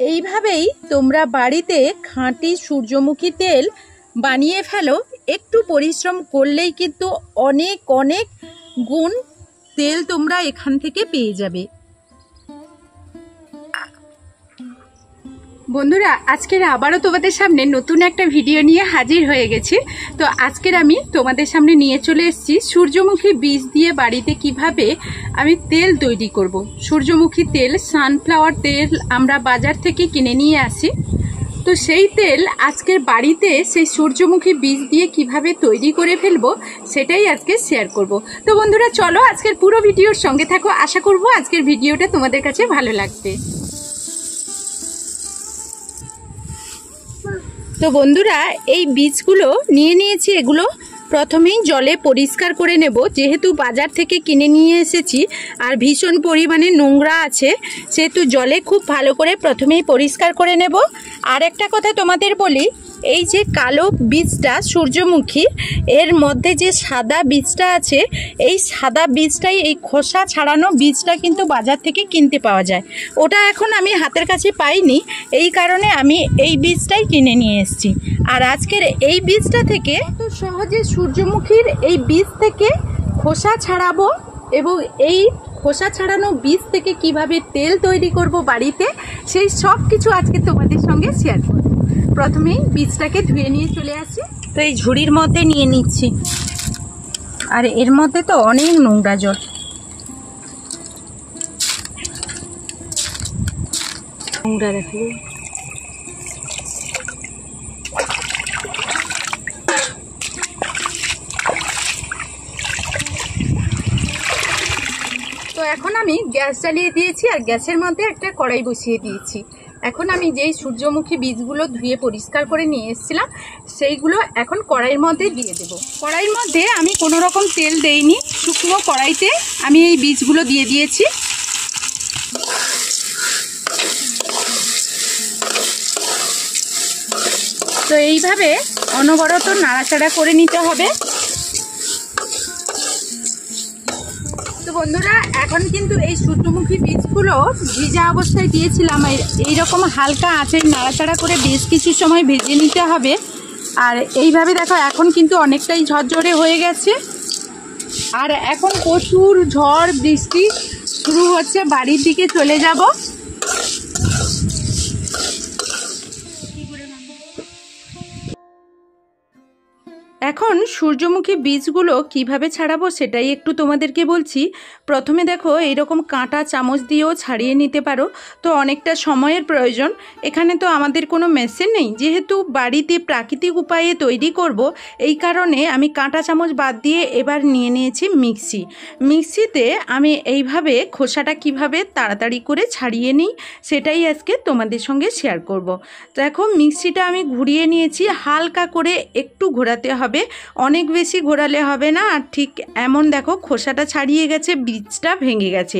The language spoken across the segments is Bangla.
এইভাবেই তোমরা বাড়িতে খাঁটি সূর্যমুখী তেল বানিয়ে ফেলো। একটু পরিশ্রম করলেই কিন্তু অনেক অনেক গুণ তেল তোমরা এখান থেকে পেয়ে যাবে। বন্ধুরা, আজকের আবারও তোমাদের সামনে নতুন একটা ভিডিও নিয়ে হাজির হয়ে গেছি। তো আজকের আমি তোমাদের সামনে নিয়ে চলে এসেছি সূর্যমুখী বীজ দিয়ে বাড়িতে কিভাবে আমি তেল তৈরি করব। সূর্যমুখী তেল, সানফ্লাওয়ার তেল আমরা বাজার থেকে কিনে নিয়ে আসি। তো সেই তেল আজকের বাড়িতে সেই সূর্যমুখী বীজ দিয়ে কিভাবে তৈরি করে ফেলবো সেটাই আজকে শেয়ার করব। তো বন্ধুরা চলো আজকের পুরো ভিডিওর সঙ্গে থাকো। আশা করব আজকের ভিডিওটা তোমাদের কাছে ভালো লাগবে। তো বন্ধুরা, এই বীজগুলো নিয়ে নিয়েছি। এগুলো প্রথমেই জলে পরিষ্কার করে নেব, যেহেতু বাজার থেকে কিনে নিয়ে এসেছি আর ভীষণ পরিমাণে নোংরা আছে, সেহেতু জলে খুব ভালো করে প্রথমেই পরিষ্কার করে নেব। আর একটা কথা তোমাদের বলি, এই যে কালো বীজটা সূর্যমুখী, এর মধ্যে যে সাদা বীজটা আছে, এই সাদা বীজটাই, এই খোসা ছাড়ানো বীজটা কিন্তু বাজার থেকে কিনতে পাওয়া যায়। ওটা এখন আমি হাতের কাছে পাইনি, এই কারণে আমি এই বীজটাই কিনে নিয়ে এসেছি। আর আজকের এই বীজটা থেকে তো সহজে সূর্যমুখীর এই বীজ থেকে খোসা ছাড়াবো এবং এই খোসা ছাড়ানো বীজ থেকে কিভাবে তেল তৈরি করব বাড়িতে, সেই সব কিছু আজকে তোমাদের সঙ্গে শেয়ার করব। প্রথমেই বীজটাকে ধুয়ে নিয়ে চলে আসি। তো এই ঝুড়ির মধ্যে নিয়ে নিচ্ছি, আর এর মধ্যে তো অনেক নোংরা জল। নোংরা দেখো। তো এখন আমি গ্যাস জ্বালিয়ে দিয়েছি আর গ্যাসের মধ্যে একটা কড়াই বসিয়ে দিয়েছি। এখন আমি যেই সূর্যমুখী বীজগুলো ধুয়ে পরিষ্কার করে নিয়ে এসেছিলাম সেইগুলো এখন কড়াইয়ের মধ্যে দিয়ে দেব। কড়াইয়ের মধ্যে আমি কোনো রকম তেল দেইনি, শুকনো কড়াইতে আমি এই বীজগুলো দিয়ে দিয়েছি। তো এইভাবে অনবরত নাড়াচাড়া করে নিতে হবে। তো বন্ধুরা, এখন কিন্তু এই সূর্যমুখী বীজগুলো ভিজা অবস্থায় দিয়েছিলাম, এইরকম হালকা আঁচে নাড়াচাড়া করে বেশ কিছু সময় ভেজে নিতে হবে। আর এইভাবে দেখো এখন কিন্তু অনেকটাই ঝরঝরে হয়ে গেছে। আর এখন প্রচুর ঝড় বৃষ্টি শুরু হচ্ছে, বাড়ির দিকে চলে যাব। এখন সূর্যমুখী বীজগুলো কিভাবে ছাড়াবো সেটাই একটু তোমাদেরকে বলছি। প্রথমে দেখো এইরকম কাঁটা চামচ দিয়েও ছাড়িয়ে নিতে পারো, তো অনেকটা সময়ের প্রয়োজন। এখানে তো আমাদের কোনো মেশিন নেই, যেহেতু বাড়িতে প্রাকৃতিক উপায়ে তৈরি করব, এই কারণে আমি কাঁটা চামচ বাদ দিয়ে এবার নিয়ে নিয়েছি মিক্সি। মিক্সিতে আমি এইভাবে খোসাটা কিভাবে তাড়াতাড়ি করে ছাড়িয়ে নিই সেটাই আজকে তোমাদের সঙ্গে শেয়ার করব। দেখো মিক্সিটা আমি ঘুরিয়ে নিয়েছি, হালকা করে একটু ঘোরাতে হবে, অনেক বেশি ঘোরালে হবে না। আর ঠিক এমন দেখো খোসাটা ছাড়িয়ে গেছে, বীজটা ভেঙে গেছে।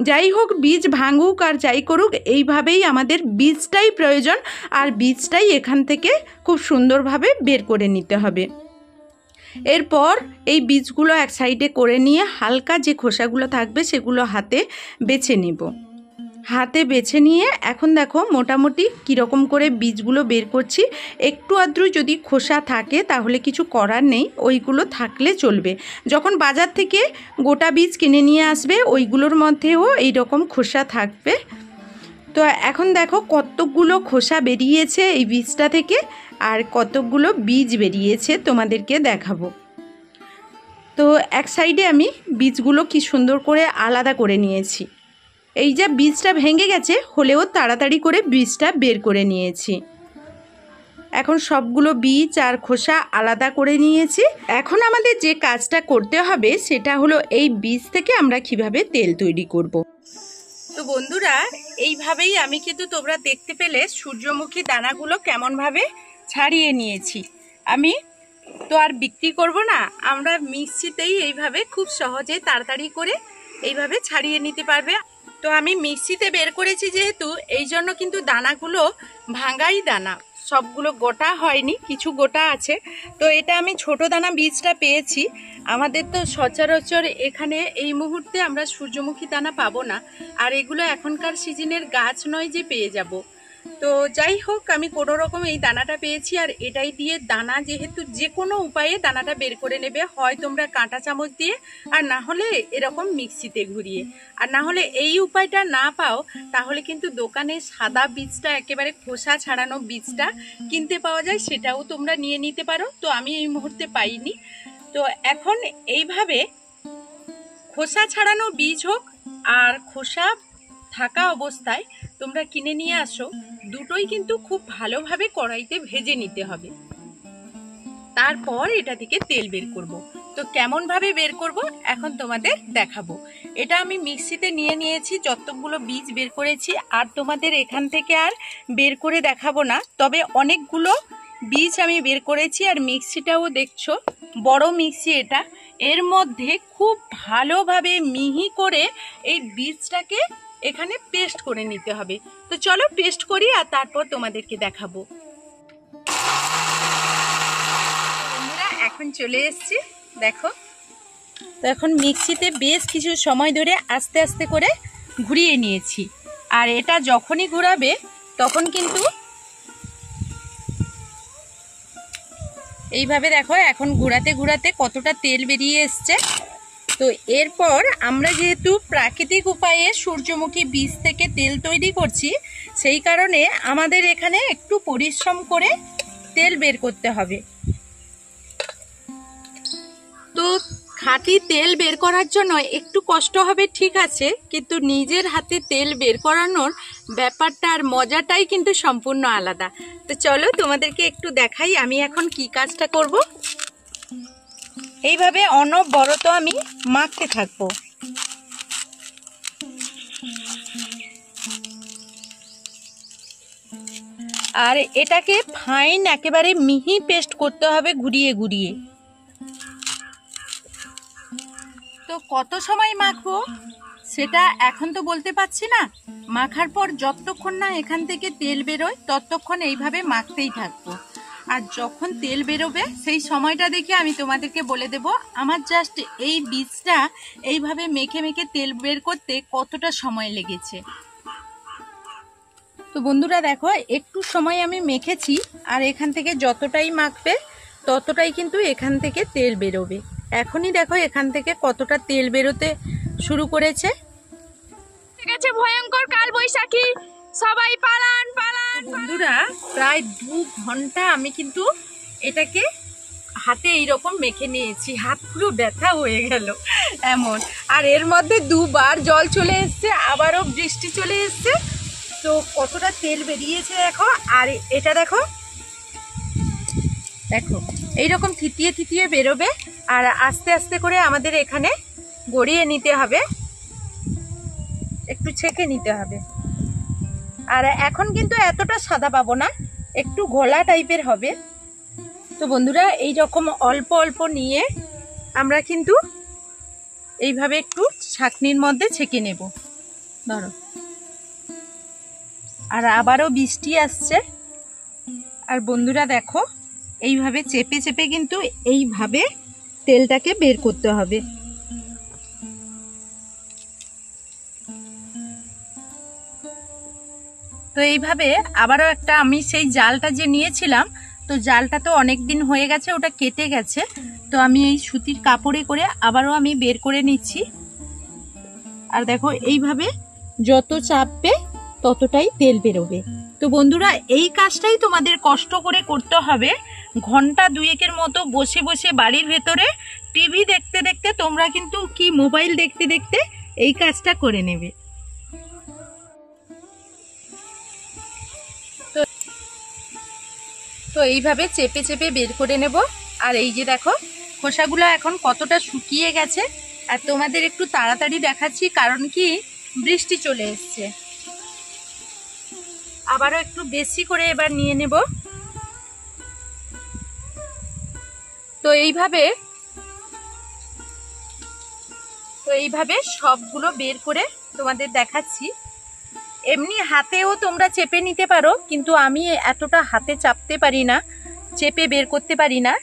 যাই হোক, বীজ ভাঙুক আর যাই করুক, এইভাবেই আমাদের বীজটাই প্রয়োজন, আর বীজটাই এখান থেকে খুব সুন্দরভাবে বের করে নিতে হবে। এরপর এই বীজগুলো এক সাইডে করে নিয়ে হালকা যে খোসাগুলো থাকবে সেগুলো হাতে বেছে নেব। হাতে বেছে নিয়ে এখন দেখো মোটামুটি কীরকম করে বীজগুলো বের করছি। একটু আধটু যদি খোসা থাকে তাহলে কিছু করার নেই, ওইগুলো থাকলে চলবে। যখন বাজার থেকে গোটা বীজ কিনে নিয়ে আসবে ওইগুলোর মধ্যেও এইরকম খোসা থাকবে। তো এখন দেখো কতগুলো খোসা বেরিয়েছে এই বীজটা থেকে, আর কতগুলো বীজ বেরিয়েছে তোমাদেরকে দেখাবো। তো এক সাইডে আমি বীজগুলো কি সুন্দর করে আলাদা করে নিয়েছি। এই যে বীজটা ভেঙে গেছে হলেও তাড়াতাড়ি করে বীজটা বের করে নিয়েছি। এখন সবগুলো বীজ আর খোসা আলাদা করে নিয়েছি। এখন আমাদের যে কাজটা করতে হবে সেটা হলো এই বীজ থেকে আমরা কিভাবে তেল তৈরি করব। তো বন্ধুরা, এইভাবেই আমি কিন্তু তোমরা দেখতে পেলে সূর্যমুখী দানাগুলো কেমনভাবে ছাড়িয়ে নিয়েছি। আমি তো আর বিক্রি করব না, আমরা মিক্সিতেই এইভাবে খুব সহজে তাড়াতাড়ি করে এইভাবে ছাড়িয়ে নিতে পারবে। তো আমি মিক্সিতে বের করেছি যেহেতু, এই জন্য কিন্তু দানাগুলো ভাঙাই দানা, সবগুলো গোটা হয়নি, কিছু গোটা আছে। তো এটা আমি ছোট দানা বীজটা পেয়েছি। আমাদের তো সচরাচর এখানে এই মুহূর্তে আমরা সূর্যমুখী দানা পাবো না, আর এগুলো এখনকার সিজনের গাছ নয় যে পেয়ে যাব। তো যাই হোক, আমি কোনো রকম এই দানাটা পেয়েছি, আর এটাই দিয়ে দানা, যেহেতু যে কোনো উপায়ে দানাটা বের করে নেবে, হয় তোমরা কাঁটা চামচ দিয়ে, আর না হলে এরকম মিক্সিতে ঘুরিয়ে, আর না হলে এই উপায়টা না পাও তাহলে কিন্তু দোকানে সাদা বীজটা, একেবারে খোসা ছাড়ানো বীজটা কিনতে পাওয়া যায়, সেটাও তোমরা নিয়ে নিতে পারো। তো আমি এই মুহূর্তে পাইনি। তো এখন এইভাবে খোসা ছাড়ানো বীজ হোক আর খোসা থাকা অবস্থায় তোমরা কিনে নিয়ে আসো, দুটোই কিন্তু খুব ভালোভাবে কড়াইতে ভেজে নিতে হবে। তারপর এটা থেকে তেল বের করব। তো কেমন ভাবে বের করব এখন তোমাদের দেখাবো। এটা আমি মিক্সিতে নিয়ে নিয়েছি, যতগুলো বীজ বের করেছি, আর তোমাদের এখান থেকে আর বের করে দেখাবো না, তবে অনেকগুলো বীজ আমি বের করেছি। আর মিক্সিটাও দেখছো বড় মিক্সি এটা, এর মধ্যে খুব ভালোভাবে মিহি করে এই বীজটাকে এখানে পেস্ট করে নিতে হবে। তো চলো পেস্ট করি আর তারপর তোমাদেরকে দেখাবো। এখন চলে এসেছি, দেখো। তো এখন মিক্সিতে বেশ কিছু সময় ধরে আস্তে আস্তে করে ঘুরিয়ে নিয়েছি, আর এটা যখনই ঘোরাবে তখন কিন্তু এইভাবে দেখো, এখন ঘোরাতে ঘোরাতে কতটা তেল বেরিয়ে এসছে। তো এরপর আমরা যেহেতু প্রাকৃতিক উপায়ে সূর্যমুখী বীজ থেকে তেল তৈরি করছি, সেই কারণে আমাদের এখানে একটু পরিশ্রম করে তেল বের করতে হবে। তো খাঁটি তেল বের করার জন্য একটু কষ্ট হবে, ঠিক আছে, কিন্তু নিজের হাতে তেল বের করানোর ব্যাপারটা আর মজাটাই কিন্তু সম্পূর্ণ আলাদা। তো চলো তোমাদেরকে একটু দেখাই আমি এখন কি কাজটা করব। এইভাবে অনবরত আমি মাখতে থাকবো। আর এটাকে ফাইন একেবারে মিহি পেস্ট করতে হবে ঘুরিয়ে ঘুরিয়ে। তো কত সময় মাখবো সেটা এখন তো বলতে পারছি না, মাখার পর যতক্ষণ না এখান থেকে তেল বেরোয় ততক্ষণ এইভাবে মাখতেই থাকবো। আর যখন তেল বেরোবে সেই সময়টা দেখে আমি তোমাদেরকে বলে দেব আমার জাস্ট এই বীজটা এইভাবে মেখে মেখে তেল বের করতে কতটা সময় লেগেছে। তো বন্ধুরা দেখো, একটু সময় আমি মেখেছি, আর এখান থেকে যতটাই মাখবে ততটাই কিন্তু এখান থেকে তেল বেরোবে। এখনই দেখো এখান থেকে কতটা তেল বেরোতে শুরু করেছে। ঠিক আছে, ভয়ঙ্কর কাল বৈশাখী, সবাই পালান পালান। বন্ধুরা প্রায় 2 ঘন্টা আমি কিন্তু এটাকে হাতে এইরকম মেখে নিয়েছি, হাত পুরো ব্যথা হয়ে গেল এমন। আর এর মধ্যে 2 বার জল চলে এসছে, আবারও বৃষ্টি চলে এসছে। তো কতটা তেল বেরিয়েছে দেখো। আর এটা দেখো দেখো এইরকম থিতিয়ে থিতিয়ে বেরোবে, আর আস্তে আস্তে করে আমাদের এখানে গড়িয়ে নিতে হবে, একটু ছেঁকে নিতে হবে। আর এখন কিন্তু এতটা সাদা পাবো না, একটু ঘোলা টাইপের হবে। তো বন্ধুরা এই রকম অল্প অল্প নিয়ে আমরা কিন্তু এইভাবে একটু ছাঁকনির মধ্যে ছেঁকে নেব। ধরো, আর আবারও বৃষ্টি আসছে। আর বন্ধুরা দেখো এইভাবে চেপে চেপে কিন্তু এইভাবে তেলটাকে বের করতে হবে। তো এইভাবে আবারও একটা, আমি সেই জালটা যে নিয়েছিলাম, তো জালটা তো অনেক দিন হয়ে গেছে, ওটা কেটে গেছে। তো আমি এই সুতির কাপড়ে করে আবারও আমি বের করে নিচ্ছি। আর দেখো এইভাবে যত চাপবে ততটাই তেল বেরোবে। তো বন্ধুরা এই কাজটাই তোমাদের কষ্ট করে করতে হবে। ঘন্টা 2-1 মতো বসে বসে বাড়ির ভেতরে টিভি দেখতে দেখতে তোমরা কিন্তু কি মোবাইল দেখতে দেখতে এই কাজটা করে নেবে। তো এইভাবে চেপে চেপে বের করে নেব। আর এই যে দেখো খোসাগুলো এখন কতটা শুকিয়ে গেছে। আর তোমাদের একটু তাড়াতাড়ি দেখাচ্ছি, কারণ কি বৃষ্টি চলে এসছে। আবারও একটু বেশি করে এবার নিয়ে নেব। তো এইভাবে সবগুলো বের করে তোমাদের দেখাচ্ছি। এমনি হাতেও তোমরা চেপে নিতে পারো, কিন্তু আমি এতটা হাতে চাপতে পারি না, চেপে বের করতে পারি না।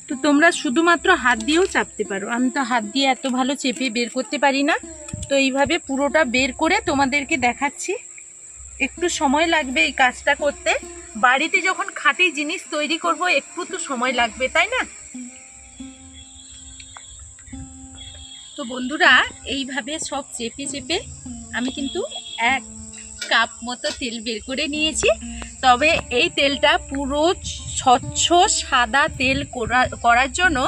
একটু তোমরা শুধুমাত্র হাত দিয়েও চাপতে পারো। আমি তো হাত দিয়ে এত ভালো চেপে বের করতে পারি না, তো এইভাবে পুরোটা বের করে তোমাদেরকে দেখাচ্ছি। একটু সময় লাগবে এই কাজটা করতে। বাড়িতে যখন খাঁটি জিনিস তৈরি করব একটু তো সময় লাগবে, তাই না? তো বন্ধুরা, এইভাবে সব চেপে চেপে আমি কিন্তু 1 কাপ মতো তেল বের করে নিয়েছি। তবে এই তেলটা পুরো স্বচ্ছ সাদা তেল করার জন্য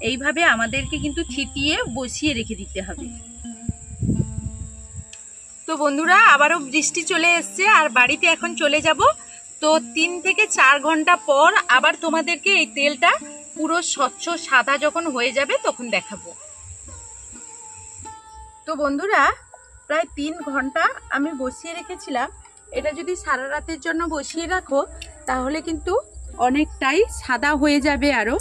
এইভাবে আমাদেরকে কিন্তু থিতিয়ে বসিয়ে রেখে দিতে হবে। তো বন্ধুরা, আবারও বৃষ্টি চলে এসছে আর বাড়িতে এখন চলে যাব। তো 3 থেকে 4 ঘন্টা পর আবার তোমাদেরকে এই তেলটা পুরো স্বচ্ছ সাদা যখন হয়ে যাবে তখন দেখাবো। তো বন্ধুরা, প্রায় 3 ঘন্টা আমি বসিয়ে রেখেছিলাম। এটা যদি সারা রাতের জন্য বসিয়ে রাখো তাহলে কিন্তু অনেকটাই সাদা হয়ে যাবে আরও।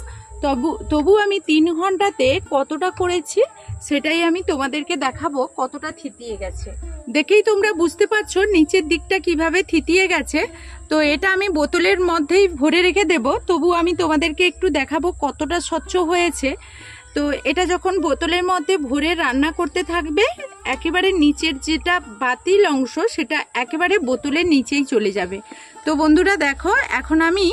তবু আমি 3 ঘন্টাতে কতটা করেছি সেটাই আমি তোমাদেরকে দেখাবো, কতটা থিতিয়ে গেছে। দেখেই তোমরা বুঝতে পারছো নিচের দিকটা কিভাবে থিতিয়ে গেছে। তো এটা আমি বোতলের মধ্যেই ভরে রেখে দেব, তবু আমি তোমাদেরকে একটু দেখাবো কতটা স্বচ্ছ হয়েছে। তো এটা যখন বোতলের মধ্যে ভরে রান্না করতে থাকবে, একেবারে নিচের যেটা বাতিল অংশ সেটা একেবারে বোতলের নিচেই চলে যাবে। তো বন্ধুরা দেখো, এখন আমি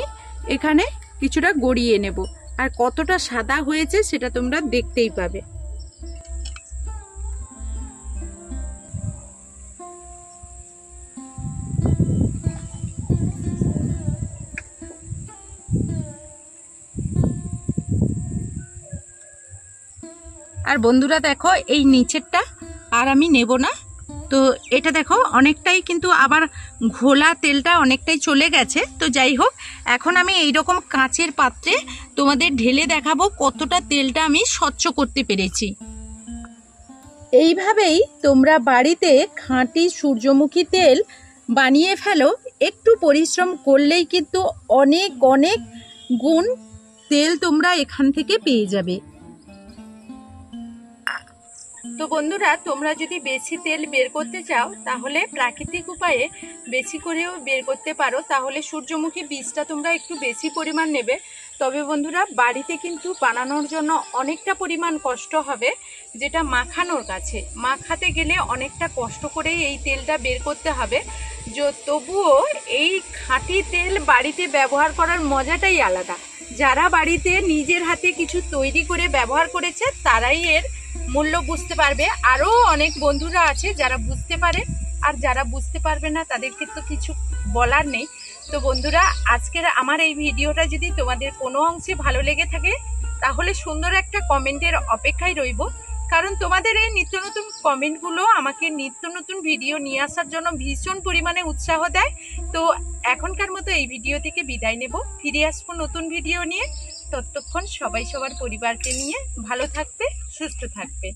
এখানে কিছুটা গড়িয়ে নেব, আর কতটা সাদা হয়েছে সেটা তোমরা দেখতেই পাবে। আর বন্ধুরা দেখো, এই নিচেরটা আর আমি নেব না। তো এটা দেখো অনেকটাই কিন্তু আবার ঘোলা তেলটা অনেকটাই চলে গেছে। তো যাই হোক, এখন আমি এইরকম কাঁচের পাত্রে তোমাদের ঢেলে দেখাবো কতটা তেলটা আমি স্বচ্ছ করতে পেরেছি। এইভাবেই তোমরা বাড়িতে খাঁটি সূর্যমুখী তেল বানিয়ে ফেলো। একটু পরিশ্রম করলেই কিন্তু অনেক অনেক গুণ তেল তোমরা এখান থেকে পেয়ে যাবে। তো বন্ধুরা, তোমরা যদি বেশি তেল বের করতে চাও তাহলে প্রাকৃতিক উপায়ে বেশি করেও বের করতে পারো। তাহলে সূর্যমুখী বীজটা তোমরা একটু বেশি পরিমাণ নেবে। তবে বন্ধুরা, বাড়িতে কিন্তু বানানোর জন্য অনেকটা পরিমাণ কষ্ট হবে, যেটা মাখানোর কাছে মাখাতে গেলে অনেকটা কষ্ট করেই এই তেলটা বের করতে হবে। তবুও এই খাঁটি তেল বাড়িতে ব্যবহার করার মজাটাই আলাদা। যারা বাড়িতে নিজের হাতে কিছু তৈরি করে ব্যবহার করেছে তারাই এর মূল্য বুঝতে পারবে। আরও অনেক বন্ধুরা আছে যারা বুঝতে পারে, আর যারা বুঝতে পারবে না তাদেরকে তো কিছু বলার নেই। তো বন্ধুরা, আজকের আমার এই ভিডিওটা যদি তোমাদের কোনো অংশে ভালো লেগে থাকে তাহলে সুন্দর একটা কমেন্টের অপেক্ষায় রইব, কারণ তোমাদের এই নিত্য নতুন কমেন্টগুলো আমাকে নিত্য নতুন ভিডিও নিয়ে আসার জন্য ভীষণ পরিমাণে উৎসাহ দেয়। তো এখনকার মতো এই ভিডিও থেকে বিদায় নেব, ফিরে আসবো নতুন ভিডিও নিয়ে। ততক্ষণ সবাই সবার পরিবারকে নিয়ে ভালো থাকবে, সুস্থ থাকবে।